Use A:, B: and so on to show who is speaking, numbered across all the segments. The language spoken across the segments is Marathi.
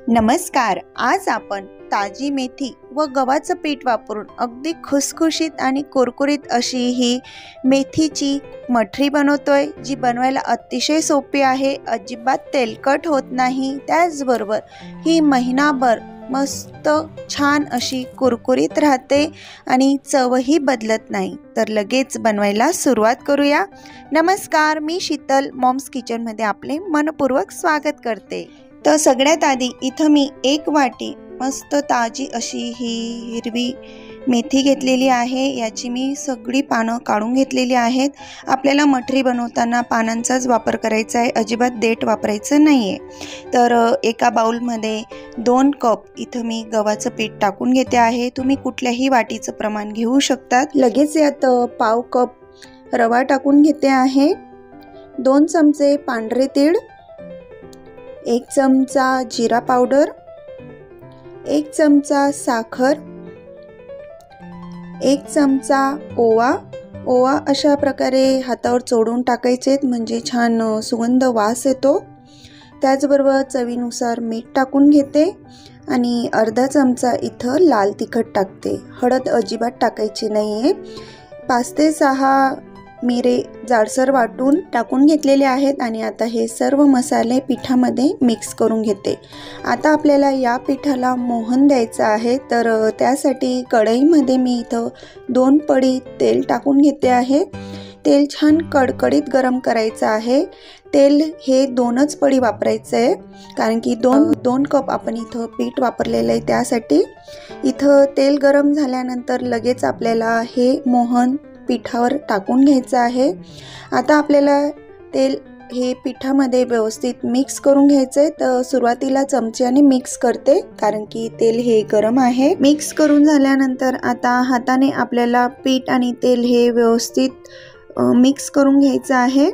A: नमस्कार। आज आपण ताजी मेथी व गव्हाचं पीठ वापरून अगदी खुसखुशीत आणि कुरकुरीत अशी ही मेथीची मठरी बनवतोय, जी बनवायला अतिशय सोपी आहे, अजिबात तेलकट होत नाही। त्याचबरोबर ही महिनाभर मस्त छान अशी कुरकुरीत राहते आणि चवही बदलत नाही। तर लगेच बनवायला सुरुवात करूया। नमस्कार, मी शीतल मॉम्स किचनमध्ये आपले मनपूर्वक स्वागत करते। तर सगळ्यात आधी इथं मी एक वाटी मस्त ताजी अशी ही हिरवी मेथी घेतलेली आहे। याची मी सगळी पानं काढून घेतलेली आहेत। आपल्याला मठरी बनवताना पानांचाच वापर करायचा आहे, अजिबात देठ वापरायचं नाही आहे। तर एका बाउलमध्ये 2 कप इथं मी गव्हाचं पीठ टाकून घेते आहे। तुम्ही कुठल्याही वाटीचं प्रमाण घेऊ शकतात। लगेच यात पाव कप रवा टाकून घेते आहे, 2 चमचे पांढरे तीळ, 1 चमचा जिरा पावडर, 1 चमचा साखर, 1 चमचा ओवा अशा प्रकारे हातावर चोडून टाकायचे, म्हणजे छान सुगंध वास येतो। त्याचबरोबर चवीनुसार मीठ टाकून घेते आणि अर्धा चमचा इथं लाल तिखट टाकते। हळद अजिबात टाकायची नाहीये। 5 ते 6 मिरे जाडसर वाटून टाकून घेतलेले आहेत आणि आता हे सर्व मसाले पिठामध्ये मिक्स करून घेते। आता आपल्याला या पिठाला मोहन द्यायचं आहे, तर त्यासाठी कढईमध्ये मी इथं 2 पडी तेल टाकून घेते आहे। तेल छान कडकडीत गरम करायचं आहे। तेल हे 2च पडी वापरायचं आहे, कारण की 2 कप आपण इथं पीठ वापरलेलं आहे, त्यासाठी। इथं तेल गरम झाल्यानंतर लगेच आपल्याला हे मोहन पिठावर टाकून घ्यायचं आहे। आता आपल्याला तेल हे पिठामध्ये व्यवस्थित मिक्स करून घ्यायचं आहे। तर सुरुवातीला चमच्याने मिक्स करते, कारण की तेल हे गरम आहे। मिक्स करून झाल्यानंतर आता हाताने आपल्याला पीठ आणि तेल हे व्यवस्थित मिक्स करून घ्यायचं आहे।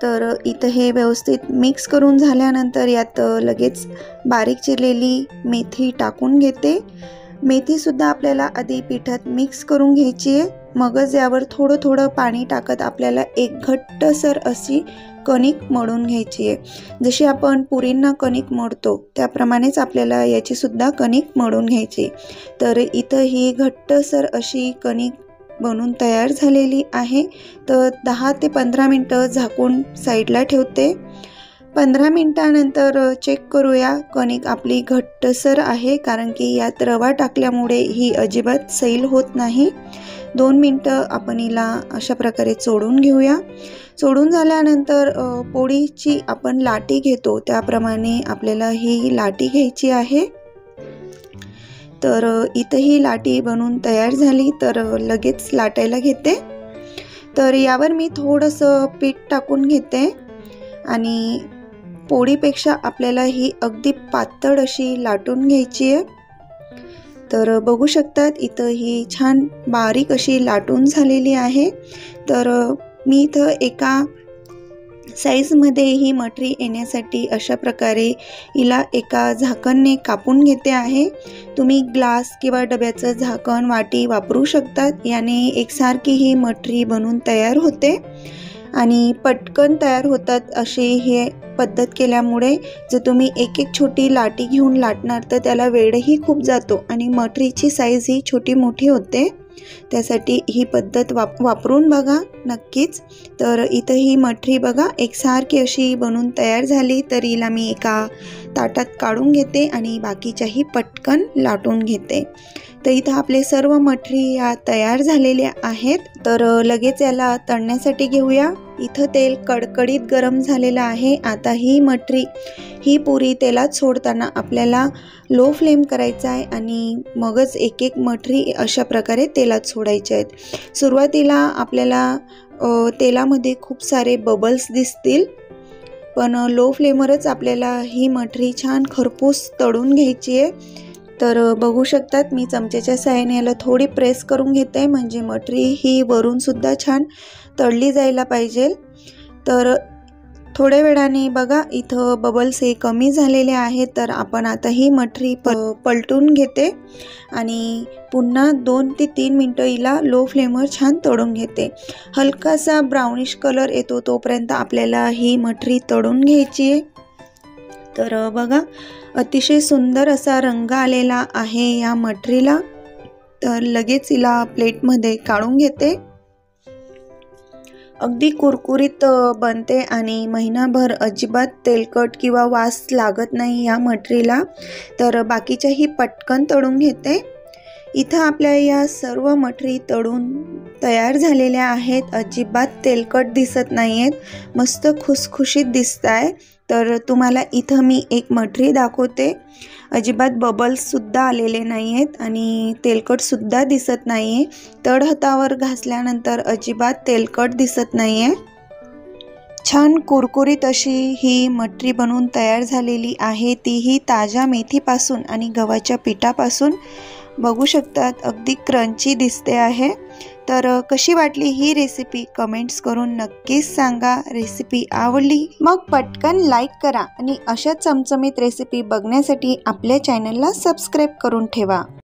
A: तर इथं हे व्यवस्थित मिक्स करून झाल्यानंतर यात लगेच बारीक चिरलेली मेथी टाकून घेते। मेथी सुद्धा आपल्याला आधी पिठात मिक्स करून घ्यायची आहे, मगच यावर थोडं थोडं पाणी टाकत आपल्याला एक घट्टसर अशी कणिक मळून घ्यायची आहे। जशी आपण पुरींना कणिक मळतो त्याप्रमाणेच आपल्याला याची सुद्धा कणिक मळून घ्यायची। तर इथं ही घट्टसर अशी कणिक बनून तयार झालेली आहे। तर 10 ते 15 मिनिटं झाकून साईडला ठेवते। 15 मिनिटानंतर चेक करूया, कणिक आपली घट्टसर आहे, कारण की यात रवा टाकल्यामुळे ही अजिबात सैल होत नाही। 2 मिनिटं आपण हिला अशा प्रकारे चोडून घेऊया। चोडून झाल्यानंतर पोळीची आपण लाटी घेतो त्याप्रमाणे आपल्याला ही लाटी घ्यायची आहे। तर इथं ही लाटी बनून तयार झाली, तर लगेच लाटायला घेते। तर यावर मी थोडंसं पीठ टाकून घेते आणि पोळीपेक्षा आपल्याला ही अगदी पातळ अशी लाटून घ्यायची आहे। तर बघू शकतात इथं ही छान बारीक अशी लाटून झालेली आहे। तर मी इथं एका साईजमध्ये ही मठरी येण्यासाठी अशा प्रकारे हिला एका झाकणने कापून घेते आहे। तुम्ही ग्लास किंवा डब्याचं झाकण, वाटी वापरू शकतात। याने एकसारखी ही मठरी बनून तयार होते आणि पटकन तयार होतात अशी हे पद्धत केल्यामुळे। जर तुम्ही एक छोटी लाटी घेऊन लाटणार तर त्याला वेळही खूप जातो आणि मठरीची साईज ही छोटी मोठी होते, त्यासाठी ही पद्धत वापरून बघा नक्कीच। तर इथं ही मठरी बघा एकसारखी अशी बनून तयार झाली, तर हिला मी एका ताटात काढून घेते आणि बाकीच्याही पटकन लाटून घेते। तर इथं आपले सर्व मठरी या तयार झालेल्या आहेत। तर लगेच याला तळण्यासाठी घेऊया। इथं तेल कडकडीत गरम झालेलं आहे। आता ही मठरी ही पुरी तेलात सोडताना आपल्याला लो फ्लेम करायचा आहे आणि मगच एक एक मठरी अशा प्रकारे तेलात सोडायचे आहेत। सुरुवातीला आपल्याला तेलामध्ये खूप सारे बबल्स दिसतील, पण लो फ्लेमवरच आपल्याला ही मठरी छान खरपूस तळून घ्यायची आहे। तर बघू शकतात मी चमच्याच्या साहाय्याने याला थोडी प्रेस करून घेते, म्हणजे मठरी ही वरून सुद्धा छान तळली जायला पाहिजे। तर थोड्या वेळाने बघा इथं बबल्स हे कमी झालेले आहेत। तर आपण आता ही मठरी पलटून घेते आणि पुन्हा 2 ते 3 मिनिटं हिला लो फ्लेमवर छान तळून घेते। हलकासा ब्राउनिश कलर येतो तोपर्यंत आपल्याला ही मठरी तळून घ्यायची आहे। तर बघा अतिशय सुंदर असा रंग आलेला आहे या मटरीला। तर लगेच हिला प्लेटमध्ये काढून घेते। अगदी कुरकुरीत बनते आणि महिनाभर अजिबात तेलकट किंवा वास लागत नाही या मटरीला। तर बाकीच्याही पटकन तळून घेते। इथं आपल्या या सर्व मटरी तळून तयार झालेल्या आहेत। अजिबात तेलकट दिसत नाहीयेत, मस्त खुसखुशीत दिसताय। तर तुम्हाला इथं मी एक मटरी दाखवते, अजिबात बबल्स सुद्धा आलेले नाहीयेत आणि तेलकट सुद्धा दिसत नाहीये। तळ हातावर घासल्यानंतर अजिबात तेलकट दिसत नाहीये। छान कुरकुरीत अशी ही मटरी बनवून तयार झालेली आहे, तीही ताज्या मेथीपासून आणि गव्हाच्या पिठापासून। बघू शकतात अगदी क्रंची दिसते आहे। तर कशी वाटली ही रेसिपी कमेंट्स करून नक्कीच सांगा। रेसिपी आवडली मग पटकन लाईक करा आणि अशा चमचमीत रेसिपी बघण्यासाठी आपल्या चॅनलला सबस्क्राईब करून ठेवा।